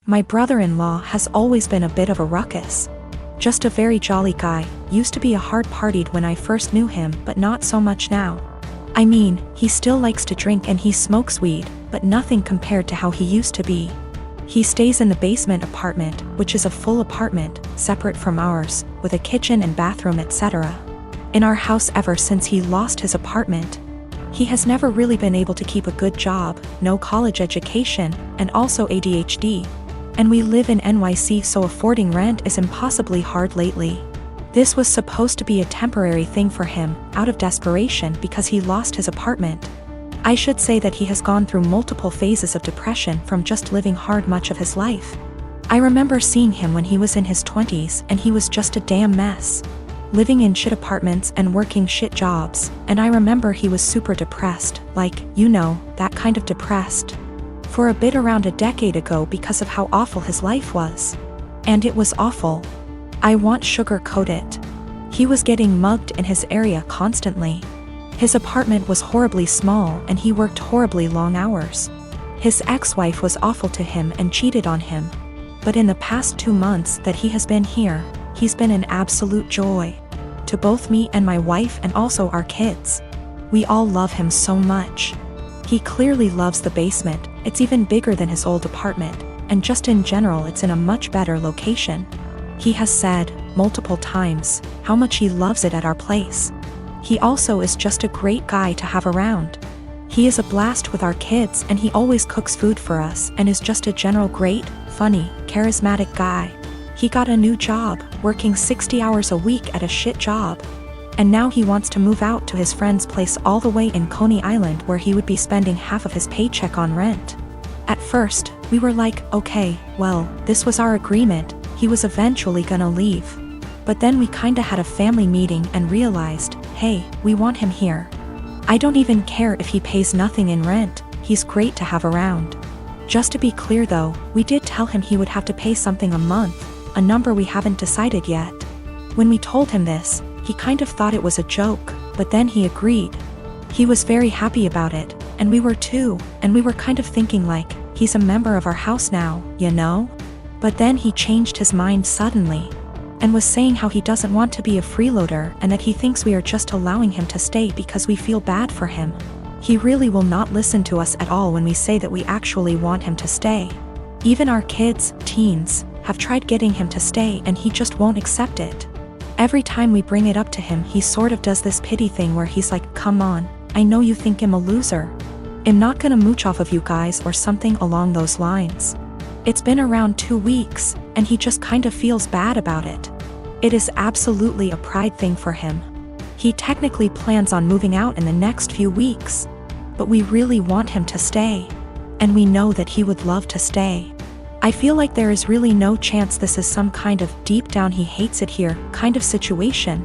My brother-in-law has always been a bit of a ruckus. Just a very jolly guy, used to be a hard-partied when I first knew him, but not so much now. I mean, he still likes to drink and he smokes weed, but nothing compared to how he used to be. He stays in the basement apartment, which is a full apartment, separate from ours, with a kitchen and bathroom etc. In our house ever since he lost his apartment. He has never really been able to keep a good job, no college education, and also ADHD. And we live in NYC, so affording rent is impossibly hard lately. This was supposed to be a temporary thing for him, out of desperation because he lost his apartment. I should say that he has gone through multiple phases of depression from just living hard much of his life. I remember seeing him when he was in his 20s and he was just a damn mess. Living in shit apartments and working shit jobs, and I remember he was super depressed, like, you know, that kind of depressed. For a bit around a decade ago because of how awful his life was. And it was awful. I won't sugarcoat it. He was getting mugged in his area constantly. His apartment was horribly small and he worked horribly long hours. His ex-wife was awful to him and cheated on him. But in the past 2 months that he has been here, he's been an absolute joy. To both me and my wife and also our kids. We all love him so much. He clearly loves the basement, it's even bigger than his old apartment, and just in general it's in a much better location. He has said, multiple times, how much he loves it at our place. He also is just a great guy to have around. He is a blast with our kids and he always cooks food for us and is just a general great, funny, charismatic guy. He got a new job, working 60 hours a week at a shit job. And now he wants to move out to his friend's place all the way in Coney Island where he would be spending half of his paycheck on rent. At first, we were like, okay, well, this was our agreement, he was eventually gonna leave. But then we kinda had a family meeting and realized, hey, we want him here. I don't even care if he pays nothing in rent, he's great to have around. Just to be clear though, we did tell him he would have to pay something a month, a number we haven't decided yet. When we told him this, he kind of thought it was a joke, but then he agreed. He was very happy about it, and we were too, and we were kind of thinking like, he's a member of our house now, you know? But then he changed his mind suddenly, and was saying how he doesn't want to be a freeloader and that he thinks we are just allowing him to stay because we feel bad for him. He really will not listen to us at all when we say that we actually want him to stay. Even our kids, teens, have tried getting him to stay and he just won't accept it. Every time we bring it up to him he sort of does this pity thing where he's like, come on, I know you think I'm a loser. I'm not gonna mooch off of you guys or something along those lines. It's been around 2 weeks, and he just kind of feels bad about it. It is absolutely a pride thing for him. He technically plans on moving out in the next few weeks. But we really want him to stay. And we know that he would love to stay. I feel like there is really no chance this is some kind of deep down he hates it here kind of situation.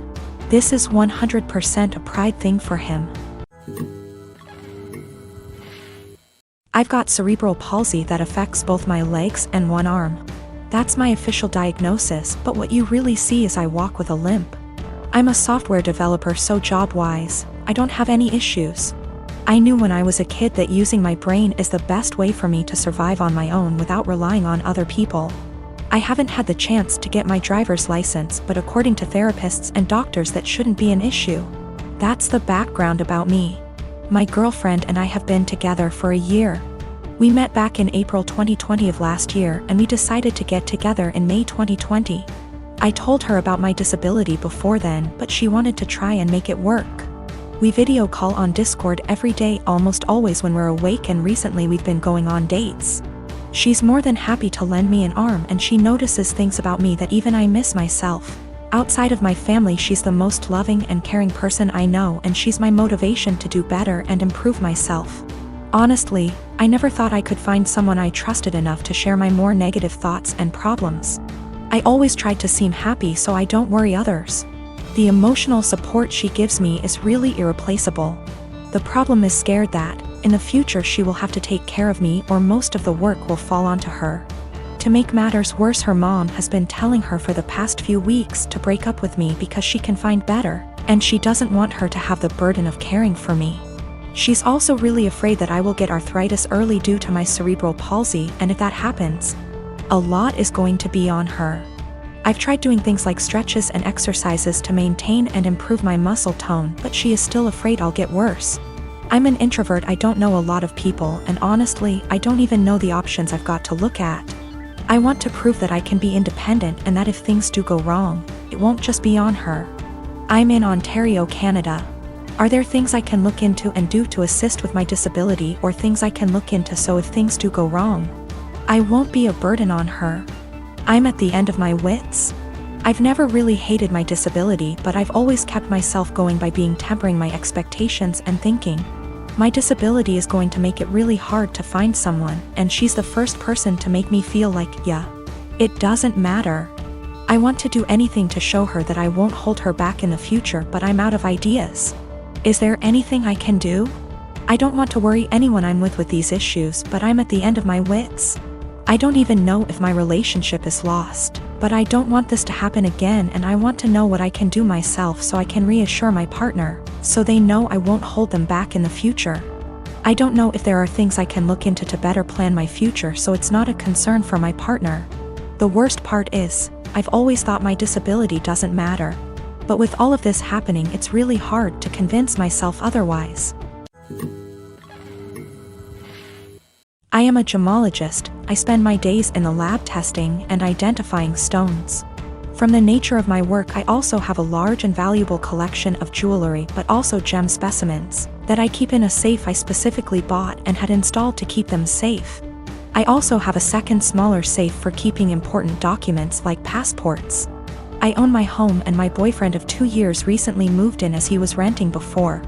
This is 100% a pride thing for him. I've got cerebral palsy that affects both my legs and one arm. That's my official diagnosis, but what you really see is I walk with a limp. I'm a software developer, so job-wise, I don't have any issues. I knew when I was a kid that using my brain is the best way for me to survive on my own without relying on other people. I haven't had the chance to get my driver's license, but according to therapists and doctors that shouldn't be an issue. That's the background about me. My girlfriend and I have been together for a year. We met back in April 2020 of last year and we decided to get together in May 2020. I told her about my disability before then, but she wanted to try and make it work. We video call on Discord every day, almost always when we're awake, and recently we've been going on dates. She's more than happy to lend me an arm and she notices things about me that even I miss myself. Outside of my family, she's the most loving and caring person I know, and she's my motivation to do better and improve myself. Honestly, I never thought I could find someone I trusted enough to share my more negative thoughts and problems. I always tried to seem happy so I don't worry others. The emotional support she gives me is really irreplaceable. The problem is scared that, in the future, she will have to take care of me or most of the work will fall onto her. To make matters worse, her mom has been telling her for the past few weeks to break up with me because she can find better, and she doesn't want her to have the burden of caring for me. She's also really afraid that I will get arthritis early due to my cerebral palsy, and if that happens, A lot is going to be on her. I've tried doing things like stretches and exercises to maintain and improve my muscle tone, but she is still afraid I'll get worse. I'm an introvert, I don't know a lot of people, and honestly, I don't even know the options I've got to look at. I want to prove that I can be independent and that if things do go wrong, it won't just be on her. I'm in Ontario, Canada. Are there things I can look into and do to assist with my disability, or things I can look into so if things do go wrong, I won't be a burden on her? I'm at the end of my wits. I've never really hated my disability, but I've always kept myself going by tempering my expectations and thinking, my disability is going to make it really hard to find someone, and she's the first person to make me feel like, yeah, it doesn't matter. I want to do anything to show her that I won't hold her back in the future, but I'm out of ideas. Is there anything I can do? I don't want to worry anyone I'm with these issues, but I'm at the end of my wits. I don't even know if my relationship is lost, but I don't want this to happen again, and I want to know what I can do myself so I can reassure my partner, so they know I won't hold them back in the future. I don't know if there are things I can look into to better plan my future so it's not a concern for my partner. The worst part is, I've always thought my disability doesn't matter. But with all of this happening, it's really hard to convince myself otherwise. I am a gemologist. I spend my days in the lab testing and identifying stones. From the nature of my work, I also have a large and valuable collection of jewelry, but also gem specimens, that I keep in a safe I specifically bought and had installed to keep them safe. I also have a second smaller safe for keeping important documents like passports. I own my home, and my boyfriend of 2 years recently moved in as he was renting before.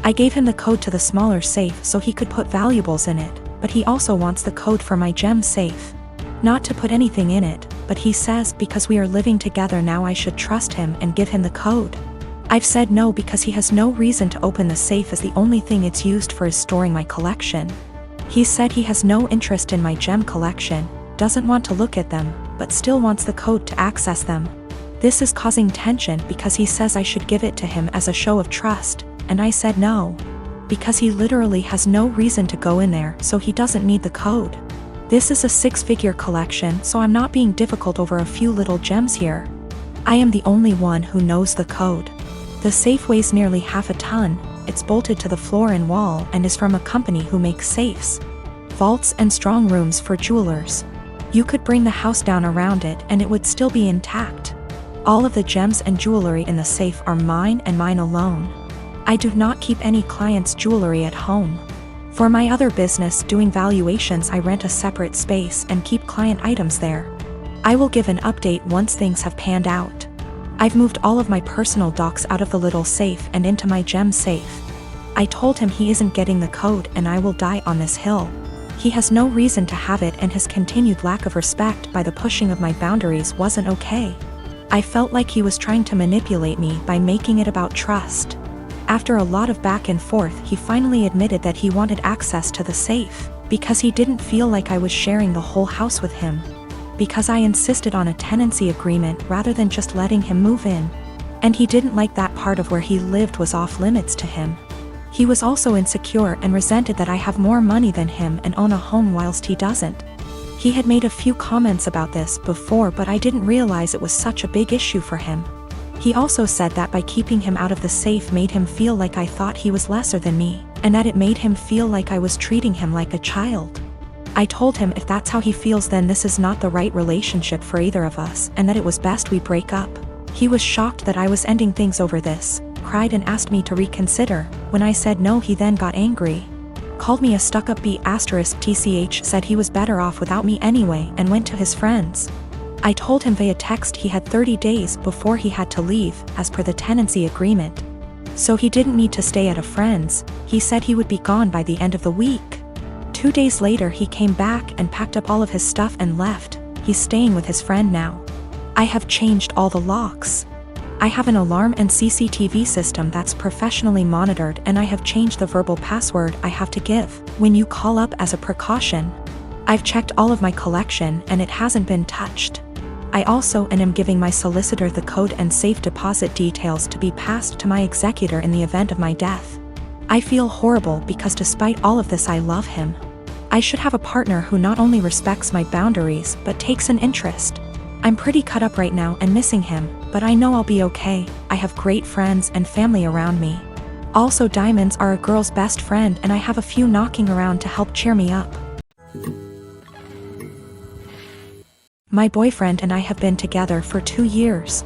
I gave him the code to the smaller safe so he could put valuables in it, but he also wants the code for my gem safe. Not to put anything in it, but he says because we are living together now I should trust him and give him the code. I've said no because he has no reason to open the safe as the only thing it's used for is storing my collection. He said he has no interest in my gem collection, doesn't want to look at them, but still wants the code to access them. This is causing tension because he says I should give it to him as a show of trust, and I said no. Because he literally has no reason to go in there, so he doesn't need the code. This is a 6-figure collection, so I'm not being difficult over a few little gems here. I am the only one who knows the code. The safe weighs nearly half a ton, it's bolted to the floor and wall, and is from a company who makes safes, vaults and strong rooms for jewelers. You could bring the house down around it and it would still be intact. All of the gems and jewelry in the safe are mine and mine alone. I do not keep any clients' jewelry at home. For my other business doing valuations, I rent a separate space and keep client items there. I will give an update once things have panned out. I've moved all of my personal docs out of the little safe and into my gem safe. I told him he isn't getting the code and I will die on this hill. He has no reason to have it, and his continued lack of respect by the pushing of my boundaries wasn't okay. I felt like he was trying to manipulate me by making it about trust. After a lot of back and forth, he finally admitted that he wanted access to the safe, because he didn't feel like I was sharing the whole house with him. Because I insisted on a tenancy agreement rather than just letting him move in. And he didn't like that part of where he lived was off limits to him. He was also insecure and resented that I have more money than him and own a home whilst he doesn't. He had made a few comments about this before, but I didn't realize it was such a big issue for him. He also said that by keeping him out of the safe made him feel like I thought he was lesser than me, and that it made him feel like I was treating him like a child. I told him if that's how he feels, then this is not the right relationship for either of us, and that it was best we break up. He was shocked that I was ending things over this, cried and asked me to reconsider. When I said no, he then got angry. Called me a stuck-up B*TCH, said he was better off without me anyway, and went to his friends. I told him via text he had 30 days before he had to leave, as per the tenancy agreement. So he didn't need to stay at a friend's, he said he would be gone by the end of the week. 2 days later he came back and packed up all of his stuff and left. He's staying with his friend now. I have changed all the locks. I have an alarm and CCTV system that's professionally monitored, and I have changed the verbal password I have to give when you call up as a precaution. I've checked all of my collection and it hasn't been touched. I also am giving my solicitor the code and safe deposit details to be passed to my executor in the event of my death. I feel horrible because despite all of this I love him. I should have a partner who not only respects my boundaries but takes an interest. I'm pretty cut up right now and missing him, but I know I'll be okay. I have great friends and family around me. Also, diamonds are a girl's best friend, and I have a few knocking around to help cheer me up. My boyfriend and I have been together for 2 years.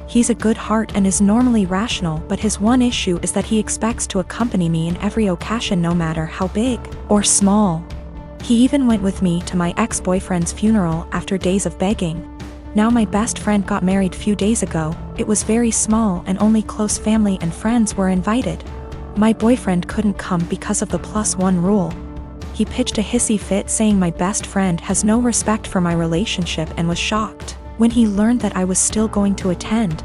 He's a good heart and is normally rational, but his one issue is that he expects to accompany me in every occasion no matter how big or small. He even went with me to my ex-boyfriend's funeral after days of begging. Now my best friend got married few days ago. It was very small and only close family and friends were invited. My boyfriend couldn't come because of the +1 rule. He pitched a hissy fit saying my best friend has no respect for my relationship and was shocked when he learned that I was still going to attend.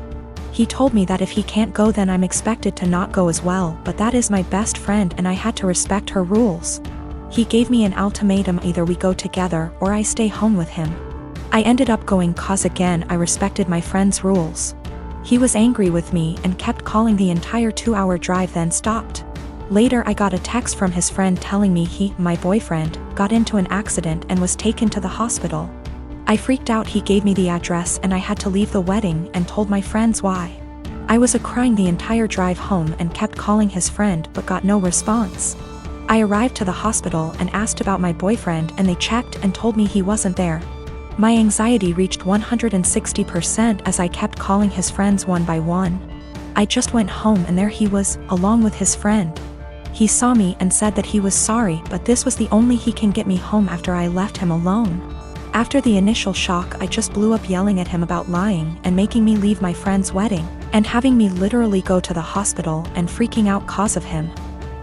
He told me that if he can't go then I'm expected to not go as well, but that is my best friend and I had to respect her rules. He gave me an ultimatum: either we go together or I stay home with him. I ended up going cause again I respected my friend's rules. He was angry with me and kept calling the entire 2-hour drive, then stopped. Later I got a text from his friend telling me my boyfriend, got into an accident and was taken to the hospital. I freaked out. He gave me the address and I had to leave the wedding and told my friends why. I was crying the entire drive home and kept calling his friend but got no response. I arrived to the hospital and asked about my boyfriend and they checked and told me he wasn't there. My anxiety reached 160% as I kept calling his friends one by one. I just went home and there he was, along with his friend. He saw me and said that he was sorry, but this was the only he can get me home after I left him alone. After the initial shock, I just blew up yelling at him about lying and making me leave my friend's wedding, and having me literally go to the hospital and freaking out cause of him.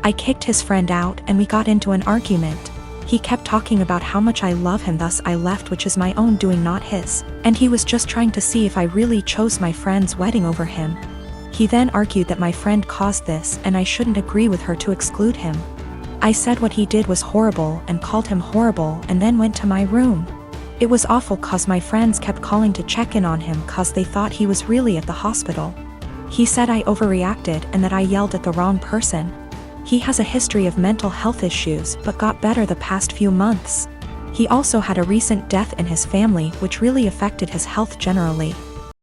I kicked his friend out and we got into an argument. He kept talking about how much I love him, thus I left, which is my own doing, not his, and he was just trying to see if I really chose my friend's wedding over him. He then argued that my friend caused this and I shouldn't agree with her to exclude him. I said what he did was horrible and called him horrible and then went to my room. It was awful cause my friends kept calling to check in on him cause they thought he was really at the hospital. He said I overreacted and that I yelled at the wrong person. He has a history of mental health issues but got better the past few months. He also had a recent death in his family which really affected his health generally.